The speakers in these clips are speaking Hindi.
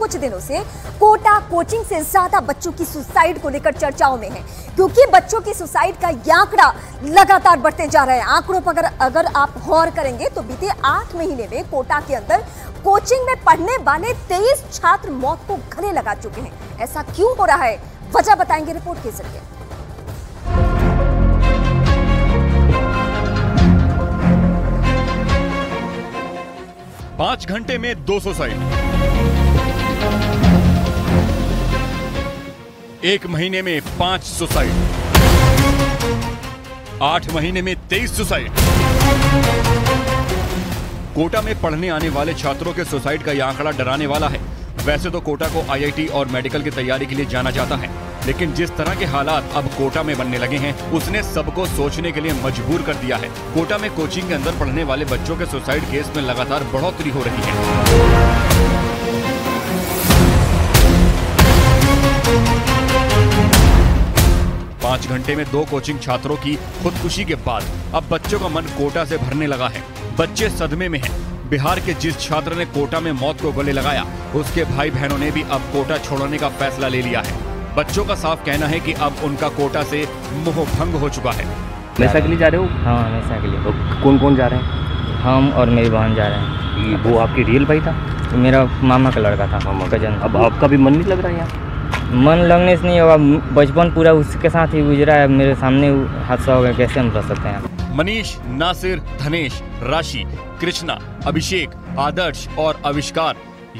कुछ दिनों से कोटा कोचिंग से ज्यादा बच्चों की सुसाइड को लेकर चर्चाओं में है, क्योंकि बच्चों की सुसाइड का ये आंकड़ा लगातार बढ़ते जा रहा है। आंकड़ों पर अगर आप गौर करेंगे तो बीते 8 महीने में कोटा के अंदर कोचिंग में पढ़ने वाले 23 छात्र मौत को गले लगा चुके हैं। ऐसा क्यों हो रहा है, वजह बताएंगे रिपोर्ट के जरिए। 5 घंटे में 2 सुसाइड, 1 महीने में 5 सुसाइड, 8 महीने में 23 सुसाइड। कोटा में पढ़ने आने वाले छात्रों के सुसाइड का यह आंकड़ा डराने वाला है। वैसे तो कोटा को आईआईटी और मेडिकल की तैयारी के लिए जाना जाता है, लेकिन जिस तरह के हालात अब कोटा में बनने लगे हैं, उसने सबको सोचने के लिए मजबूर कर दिया है। कोटा में कोचिंग के अंदर पढ़ने वाले बच्चों के सुसाइड केस में लगातार बढ़ोतरी हो रही है। 5 घंटे में 2 कोचिंग छात्रों की खुदकुशी के बाद अब बच्चों का मन कोटा से भरने लगा है। बच्चे सदमे में हैं। बिहार के जिस छात्र ने कोटा में मौत को गले लगाया, उसके भाई बहनों ने भी अब कोटा छोड़ने का फैसला ले लिया है। बच्चों का साफ कहना है कि अब उनका कोटा से मोह भंग हो चुका है। हमेशा के लिए जा रहे हो? हाँ, हमेशा के लिए। तो कौन कौन जा रहे हैं? हम और मेरी बहन जा रहे हैं। वो आपकी रियल भाई था? मेरा मामा का लड़का था, मामा कजन। अब आपका भी मन नहीं लग रहा है यहाँ? मन लगने से नहीं होगा, बचपन पूरा उसके साथ ही गुजरा है। मेरे सामने हादसा हो गया, कैसे हम रह सकते हैं। मनीष, नासिर, धनेश, राशि, कृष्णा, अभिषेक, आदर्श और आविष्कार,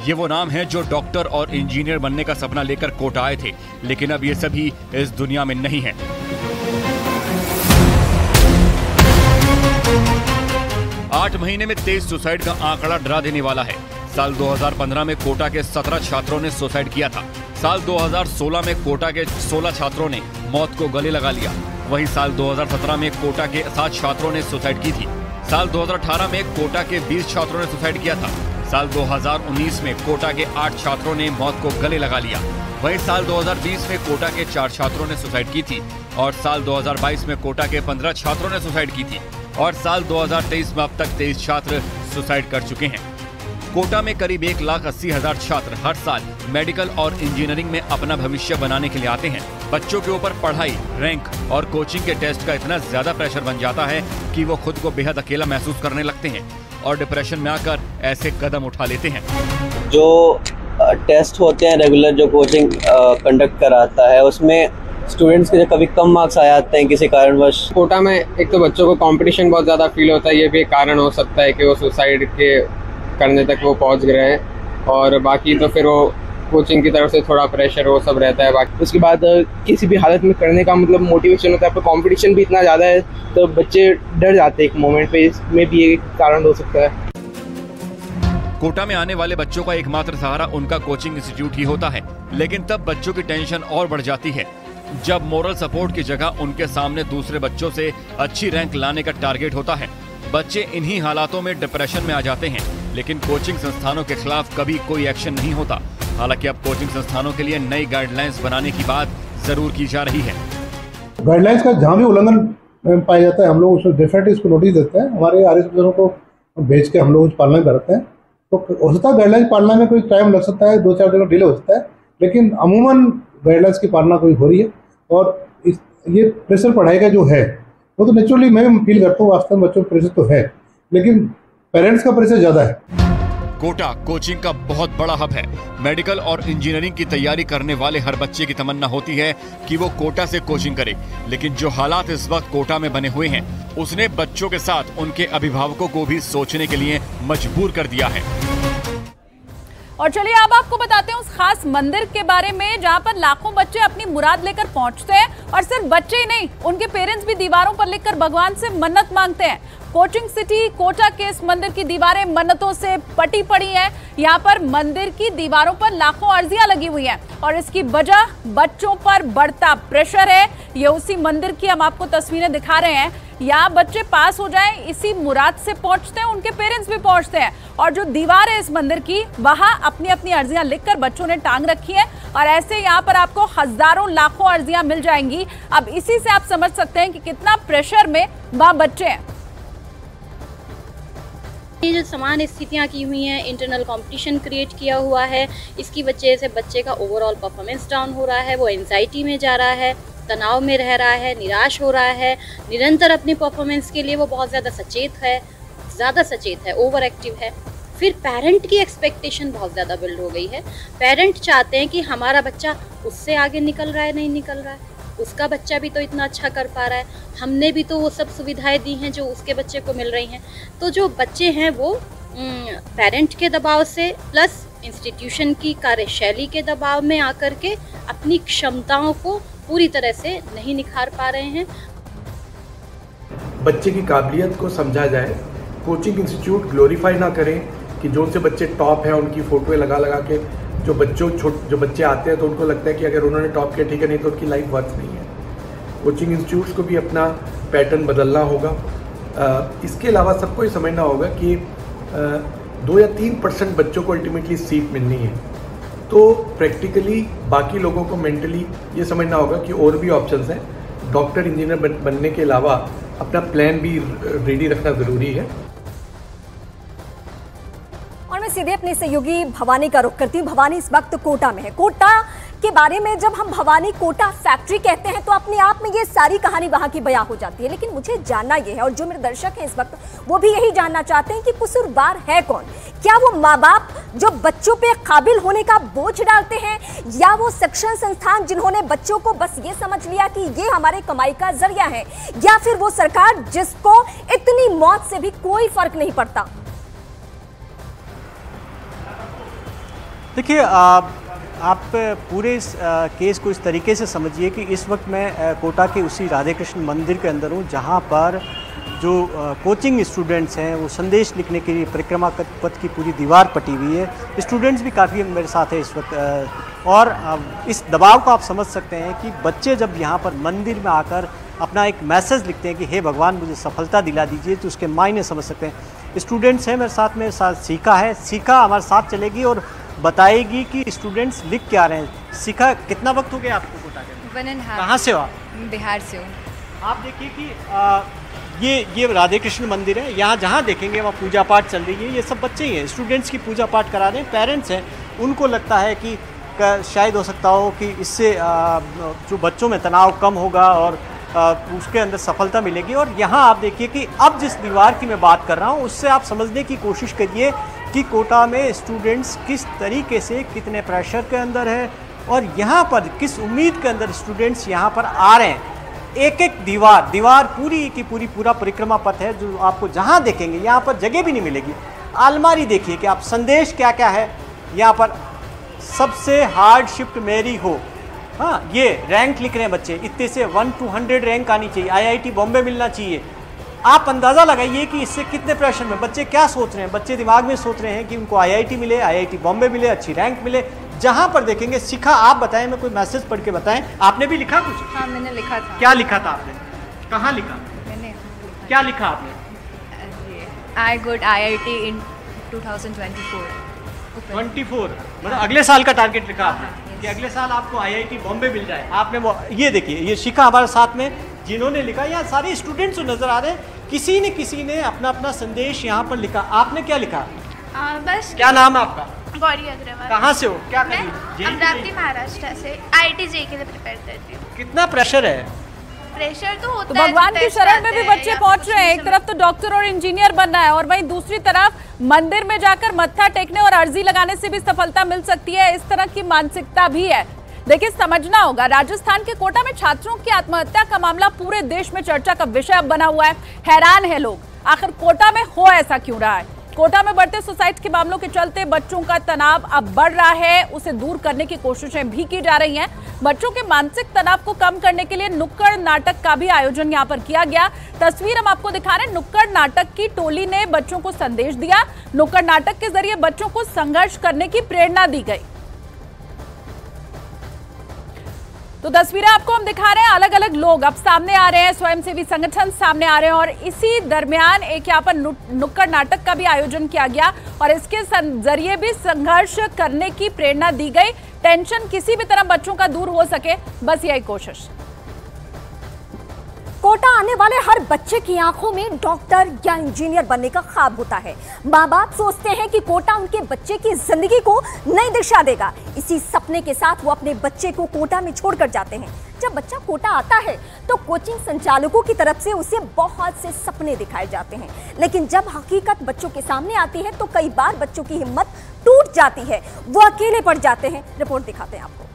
ये वो नाम हैं जो डॉक्टर और इंजीनियर बनने का सपना लेकर कोटा आए थे, लेकिन अब ये सभी इस दुनिया में नहीं हैं। आठ महीने में 23 सुसाइड का आंकड़ा डरा देने वाला है। साल 2015 में कोटा के 17 छात्रों ने सुसाइड किया था। साल 2016 में कोटा के 16 छात्रों ने मौत को गले लगा लिया। वहीं साल 2017 में कोटा के 7 छात्रों ने सुसाइड की थी। साल 2018 में कोटा के 20 छात्रों ने सुसाइड किया था। साल 2019 में कोटा के 8 छात्रों ने मौत को गले लगा लिया। वहीं साल 2020 में कोटा के 4 छात्रों ने सुसाइड की थी और साल 2022 में कोटा के 15 छात्रों ने सुसाइड की थी और साल 2023 में अब तक 23 छात्र सुसाइड कर चुके हैं। कोटा में करीब 1,80,000 छात्र हर साल मेडिकल और इंजीनियरिंग में अपना भविष्य बनाने के लिए आते हैं। बच्चों के ऊपर पढ़ाई, रैंक और कोचिंग के टेस्ट का इतना ज्यादा प्रेशर बन जाता है कि वो खुद को बेहद अकेला महसूस करने लगते हैं और डिप्रेशन में आकर ऐसे कदम उठा लेते हैं। जो टेस्ट होते हैं रेगुलर, जो कोचिंग कंडक्ट कराता है, उसमें स्टूडेंट्स के कभी कम मार्क्स आ जाते हैं किसी कारणवश। कोटा में एक तो बच्चों को कंपटीशन बहुत ज़्यादा फील होता है, ये भी एक कारण हो सकता है कि वो सुसाइड के करने तक वो पहुंच गए हैं। और बाकी तो फिर वो कोचिंग की तरफ से थोड़ा प्रेशर वो सब रहता है। बाकी उसके बाद किसी भी हालत में करने का मतलब मोटिवेशन होता है, पर कंपटीशन भी इतना ज़्यादा है तो बच्चे डर जाते हैं एक मोमेंट पे। इसमें भी एक कारण हो सकता है। कोटा में आने वाले बच्चों का एकमात्र सहारा उनका कोचिंग इंस्टीट्यूट ही होता है, लेकिन तब बच्चों की टेंशन और बढ़ जाती है जब मोरल सपोर्ट की जगह उनके सामने दूसरे बच्चों से अच्छी रैंक लाने का टारगेट होता है। बच्चे इन्हीं हालातों में डिप्रेशन में आ जाते हैं, लेकिन कोचिंग संस्थानों के खिलाफ कभी कोई एक्शन नहीं होता। हालांकि अब कोचिंग संस्थानों के लिए नई गाइडलाइंस बनाने की बात जरूर की जा रही है। गाइडलाइंस का जहाँ भी उल्लंघन पाया जाता है, हम लोग उसको डेफिनेटली उसको नोटिस देते हैं। हमारे आरएस को भेज के हम लोग पालना करते हैं। तो हो सकता है गाइडलाइंस पालना में कोई टाइम लग सकता है, 2-4 दिन डिले हो सकता है, लेकिन अमूमन गाइडलाइंस की पालना कोई हो रही है। और ये प्रेशर पढ़ाई का जो है वो तो नेचुरली मैं फील करता हूँ, वास्तव में बच्चों का प्रेशर तो है, लेकिन पेरेंट्स का प्रेशर ज्यादा है। कोटा कोचिंग का बहुत बड़ा हब है। मेडिकल और इंजीनियरिंग की तैयारी करने वाले हर बच्चे की तमन्ना होती है कि वो कोटा से कोचिंग करे, लेकिन जो हालात इस वक्त कोटा में बने हुए हैं, उसने बच्चों के साथ उनके अभिभावकों को भी सोचने के लिए मजबूर कर दिया है। और चलिए अब आपको बताते हैं उस खास मंदिर के बारे में जहां पर लाखों बच्चे अपनी मुराद लेकर पहुंचते हैं। और सिर्फ बच्चे ही नहीं, उनके पेरेंट्स भी दीवारों पर लिखकर भगवान से मन्नत मांगते हैं। कोचिंग सिटी कोटा के इस मंदिर की दीवारें मन्नतों से पटी पड़ी हैं। यहाँ पर मंदिर की दीवारों पर लाखों अर्जियां लगी हुई हैं और इसकी वजह बच्चों पर बढ़ता प्रेशर है। ये उसी मंदिर की हम आपको तस्वीरें दिखा रहे हैं। यहाँ बच्चे पास हो जाएं, इसी मुराद से पहुंचते हैं, उनके पेरेंट्स भी पहुंचते हैं। और जो दीवार है इस मंदिर की, वहां अपनी अपनी अर्जियां लिखकर बच्चों ने टांग रखी है और ऐसे यहाँ पर आपको हजारों लाखों अर्जियां मिल जाएंगी। अब इसी से आप समझ सकते हैं कि कितना प्रेशर में वहां बच्चे हैं। ये जो समान स्थितियाँ की हुई हैं, इंटरनल कंपटीशन क्रिएट किया हुआ है, इसकी वजह से बच्चे का ओवरऑल परफॉर्मेंस डाउन हो रहा है, वो एंजाइटी में जा रहा है, तनाव में रह रहा है, निराश हो रहा है, निरंतर अपनी परफॉर्मेंस के लिए वो बहुत ज़्यादा सचेत है, ओवर एक्टिव है। फिर पेरेंट की एक्सपेक्टेशन बहुत ज़्यादा बिल्ड हो गई है। पेरेंट चाहते हैं कि हमारा बच्चा उससे आगे निकल रहा है, नहीं निकल रहा है, उसका बच्चा भी तो इतना अच्छा कर पा रहा है, हमने भी तो वो सब सुविधाएं दी हैं जो उसके बच्चे को मिल रही हैं। तो जो बच्चे हैं वो पेरेंट के दबाव से प्लस इंस्टीट्यूशन की कार्यशैली के दबाव में आकर के अपनी क्षमताओं को पूरी तरह से नहीं निखार पा रहे हैं। बच्चे की काबिलियत को समझा जाए, कोचिंग इंस्टीट्यूट ग्लोरीफाई ना करें कि जो से बच्चे टॉप हैं उनकी फ़ोटोएं लगा के जो बच्चे आते हैं तो उनको लगता है कि अगर उन्होंने टॉप किया ठीक है, नहीं तो उनकी लाइफ वर्थ नहीं है। कोचिंग इंस्टीट्यूट्स को भी अपना पैटर्न बदलना होगा। इसके अलावा सबको ये समझना होगा कि 2 या 3% बच्चों को अल्टीमेटली सीट मिलनी है, तो प्रैक्टिकली बाकी लोगों को मेंटली ये समझना होगा कि और भी ऑप्शंस हैं। डॉक्टर इंजीनियर बनने के अलावा अपना प्लान भी रेडी रखना ज़रूरी है। और मैं सीधे अपने सहयोगी भवानी का रुख करती हूँ। भवानी इस वक्त कोटा में है। कोटा के बारे में जब हम भवानी कोटा फैक्ट्री कहते हैं तो अपने आप में ये सारी कहानी वहां की बयां हो जाती है, लेकिन मुझे जानना यह है और जो मेरे दर्शक हैं इस वक्त वो भी यही जानना चाहते हैं कि कसूरवार है कौन? क्या वो माँ बाप जो बच्चों पे काबिल होने का बोझ डालते हैं, या वो शिक्षण संस्थान जिन्होंने बच्चों को बस ये समझ लिया कि ये हमारे कमाई का जरिया है, या फिर वो सरकार जिसको इतनी मौत से भी कोई फर्क नहीं पड़ता? देखिए, आप पूरे इस केस को इस तरीके से समझिए कि इस वक्त मैं कोटा के उसी राधे कृष्ण मंदिर के अंदर हूँ, जहाँ पर जो कोचिंग स्टूडेंट्स हैं वो संदेश लिखने के लिए परिक्रमा पथ की पूरी दीवार पटी हुई है। स्टूडेंट्स भी काफ़ी मेरे साथ है इस वक्त, और इस दबाव को आप समझ सकते हैं कि बच्चे जब यहाँ पर मंदिर में आकर अपना एक मैसेज लिखते हैं कि हे भगवान मुझे सफलता दिला दीजिए, तो उसके मायने समझ सकते हैं। स्टूडेंट्स हैं मेरे साथ में, सीखा हमारे साथ चलेगी और बताएगी कि स्टूडेंट्स लिख क्या रहे हैं। सीखा, कितना वक्त हो गया आपको कोटा के? 1.5। कहाँ से हो आप? बिहार से हूँ। आप देखिए कि ये राधे कृष्ण मंदिर है, यहाँ जहाँ देखेंगे वहाँ पूजा पाठ चल रही है। ये सब बच्चे ही हैं, स्टूडेंट्स की पूजा पाठ करा रहे हैं। पेरेंट्स हैं, उनको लगता है कि शायद हो सकता हो कि इससे जो बच्चों में तनाव कम होगा और उसके अंदर सफलता मिलेगी। और यहाँ आप देखिए कि अब जिस दीवार की मैं बात कर रहा हूँ उससे आप समझने की कोशिश करिए कि कोटा में स्टूडेंट्स किस तरीके से, कितने प्रेशर के अंदर है और यहाँ पर किस उम्मीद के अंदर स्टूडेंट्स यहाँ पर आ रहे हैं। एक एक दीवार पूरी की पूरा परिक्रमा पथ है, जो आपको जहाँ देखेंगे यहाँ पर जगह भी नहीं मिलेगी। अलमारी देखिए कि आप संदेश क्या क्या है यहाँ पर। सबसे हार्ड शिफ्ट मेरी हो, हाँ, ये रैंक लिख रहे हैं बच्चे, इतने से 1 to 100 रैंक आनी चाहिए, IIT बॉम्बे मिलना चाहिए। आप अंदाज़ा लगाइए कि इससे कितने प्रेशर में बच्चे क्या सोच रहे हैं। बच्चे दिमाग में सोच रहे हैं कि उनको IIT मिले, IIT बॉम्बे मिले, अच्छी रैंक मिले। जहाँ पर देखेंगे सीखा। आप बताएं, मैं कोई मैसेज पढ़ के बताएं। आपने भी लिखा कुछ? हाँ, मैंने लिखा था। क्या लिखा था आपने? कहाँ लिखा? मैंने क्या लिखा आपने? I got IIT in 2024। मतलब अगले साल का टारगेट लिखा आपने कि अगले साल आपको IIT बॉम्बे मिल जाए। आपने वो, ये देखिए, ये शिखा हमारे साथ में जिन्होंने लिखा, यहाँ सारे स्टूडेंट्स नजर आ रहे हैं, किसी ने अपना अपना संदेश यहाँ पर लिखा। आपने क्या लिखा? बस। क्या नाम है आपका? गौरी अग्रवाल। कहाँ से हो? क्या मैं अमरावती महाराष्ट्र से IIT JEE के लिए प्रिपेयर करती हूँ। कितना प्रेशर है? प्रेशर तो होता है। तो भगवान की शरण में भी बच्चे पहुंच रहे हैं। एक तरफ तो डॉक्टर और इंजीनियर बनना है और वहीं दूसरी तरफ मंदिर में जाकर मत्था टेकने और अर्जी लगाने से भी सफलता मिल सकती है, इस तरह की मानसिकता भी है। देखिए, समझना होगा, राजस्थान के कोटा में छात्रों की आत्महत्या का मामला पूरे देश में चर्चा का विषय अब बना हुआ है। हैरान है लोग, आखिर कोटा में हो ऐसा क्यों रहा है। कोटा में बढ़ते सुसाइड के मामलों के चलते बच्चों का तनाव अब बढ़ रहा है, उसे दूर करने की कोशिशें भी की जा रही हैं। बच्चों के मानसिक तनाव को कम करने के लिए नुक्कड़ नाटक का भी आयोजन यहां पर किया गया। तस्वीर हम आपको दिखा रहे हैं। नुक्कड़ नाटक की टोली ने बच्चों को संदेश दिया। नुक्कड़ नाटक के जरिए बच्चों को संघर्ष करने की प्रेरणा दी गई। तो तस्वीरें आपको हम दिखा रहे हैं, अलग अलग लोग अब सामने आ रहे हैं, स्वयंसेवी संगठन सामने आ रहे हैं और इसी दरमियान एक यहाँ पर नुक्कड़ नाटक का भी आयोजन किया गया और इसके जरिए भी संघर्ष करने की प्रेरणा दी गई। टेंशन किसी भी तरह बच्चों का दूर हो सके, बस यही कोशिश। कोटा आने वाले हर बच्चे की आंखों में डॉक्टर या इंजीनियर बनने का ख्वाब होता है। माँ बाप सोचते हैं कि कोटा उनके बच्चे की जिंदगी को नई दिशा देगा। इसी सपने के साथ वो अपने बच्चे को कोटा में छोड़कर जाते हैं। जब बच्चा कोटा आता है तो कोचिंग संचालकों की तरफ से उसे बहुत से सपने दिखाए जाते हैं, लेकिन जब हकीकत बच्चों के सामने आती है तो कई बार बच्चों की हिम्मत टूट जाती है, वो अकेले पड़ जाते हैं। रिपोर्ट दिखाते हैं आपको।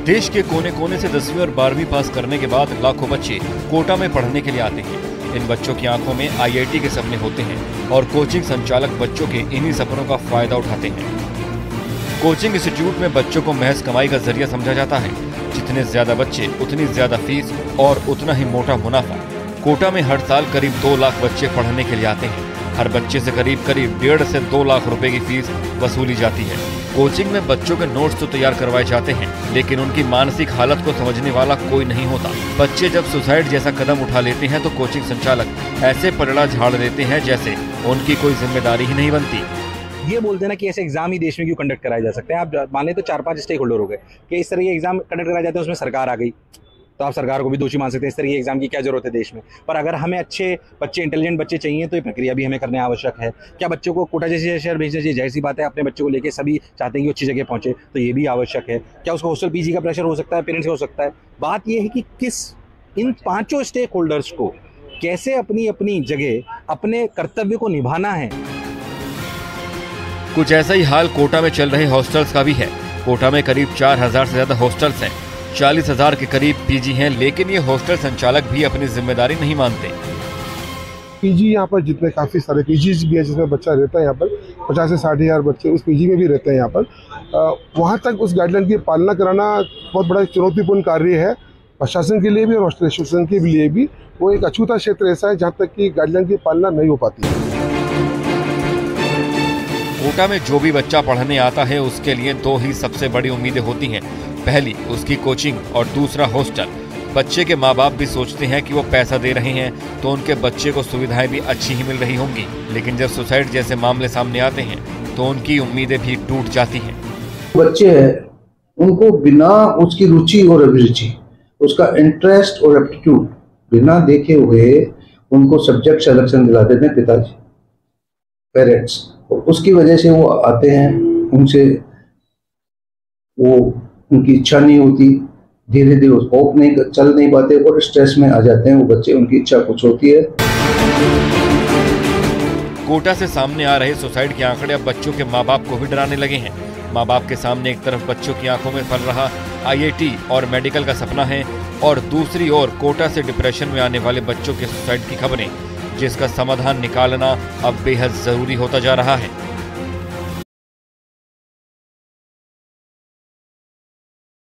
देश के कोने कोने से 10वीं और 12वीं पास करने के बाद लाखों बच्चे कोटा में पढ़ने के लिए आते हैं। इन बच्चों की आंखों में आईआईटी के सपने होते हैं और कोचिंग संचालक बच्चों के इन्हीं सपनों का फायदा उठाते हैं। कोचिंग इंस्टीट्यूट में बच्चों को महज कमाई का जरिया समझा जाता है। जितने ज्यादा बच्चे उतनी ज्यादा फीस और उतना ही मोटा मुनाफा। कोटा में हर साल करीब 2 लाख बच्चे पढ़ने के लिए आते हैं। हर बच्चे से करीब 1.5 से 2 लाख रुपए की फीस वसूली जाती है। कोचिंग में बच्चों के नोट्स तो तैयार करवाए जाते हैं, लेकिन उनकी मानसिक हालत को समझने वाला कोई नहीं होता। बच्चे जब सुसाइड जैसा कदम उठा लेते हैं तो कोचिंग संचालक ऐसे पलड़ा झाड़ देते हैं जैसे उनकी कोई जिम्मेदारी ही नहीं बनती। ये बोलते हैं ना कि ऐसे एग्जाम ही देश में क्यों कंडक्ट कराए जा सकते हैं। आप मान लें तो 4-5 स्टेक होल्डर हो गए कि इस तरह के एग्जाम कंडक्ट कराए जाते हैं, उसमें सरकार आ गई तो आप सरकार को भी दोषी मान सकते हैं। इस तरह की एग्जाम की क्या जरूरत है देश में। पर अगर हमें अच्छे बच्चे, इंटेलिजेंट बच्चे चाहिए तो ये प्रक्रिया भी हमें करने आवश्यक है। क्या बच्चों को कोटा जैसे शहर भेजना चाहिए? जाहिर सी बात है, अपने बच्चों को लेके सभी चाहते हैं कि अच्छी जगह पहुंचे, तो ये भी आवश्यक है। क्या उसको हॉस्टल पीजी का प्रेशर हो सकता है? पेरेंट्स का हो सकता है। बात यह है कि इन 5 स्टेक होल्डर्स को कैसे अपनी अपनी जगह अपने कर्तव्य को निभाना है। कुछ ऐसा ही हाल कोटा में चल रहे हॉस्टल्स का भी है। कोटा में करीब 4000 से ज्यादा हॉस्टल्स हैं। 40,000 के करीब पीजी हैं, लेकिन ये हॉस्टल संचालक भी अपनी जिम्मेदारी नहीं मानते। पीजी यहाँ पर जितने काफ़ी सारे पीजीज भी है जिसमें बच्चा रहता है, यहाँ पर 50 से 60 हज़ार बच्चे उस पीजी में भी रहते हैं। यहाँ पर वहाँ तक उस गाइडलाइन की पालना कराना बहुत बड़ा चुनौतीपूर्ण कार्य है, प्रशासन के लिए भी और हॉस्टल एसोसिएशन के लिए भी। वो एक अछूता क्षेत्र ऐसा है जहाँ तक कि गाइडलाइन की पालना नहीं हो पाती है। कोटा में जो भी बच्चा पढ़ने आता है उसके लिए 2 ही सबसे बड़ी उम्मीदें होती हैं। पहली उसकी कोचिंग और दूसरा हॉस्टल। बच्चे के माँ बाप भी सोचते हैं कि वो पैसा दे रहे हैं तो उनके बच्चे को सुविधाएं भी अच्छी ही मिल रही होंगी, लेकिन जब सुसाइड जैसे मामले सामने आते हैं तो उनकी उम्मीदें भी टूट जाती हैं। बच्चे हैं उनको बिना उसकी रुचि और अभिरुचि, उसका इंटरेस्ट और एप्टीट्यूड बिना देखे हुए उनको सब्जेक्ट सिलेक्शन दिला देते हैं पिताजी, पेरेंट्स। उसकी वजह से वो आते हैं, उनसे वो उनकी इच्छा नहीं होती, धीरे धीरे होप नहीं चल नहीं पाते और स्ट्रेस में आ जाते हैं वो बच्चे। उनकी इच्छा कुछ होती है। कोटा से सामने आ रहे सुसाइड के आंकड़े अब बच्चों के माँ बाप को भी डराने लगे हैं। माँ बाप के सामने एक तरफ बच्चों की आंखों में पल रहा आईआईटी और मेडिकल का सपना है और दूसरी ओर कोटा से डिप्रेशन में आने वाले बच्चों के सुसाइड की खबरें, जिसका समाधान निकालना अब बेहद जरूरी होता जा रहा है।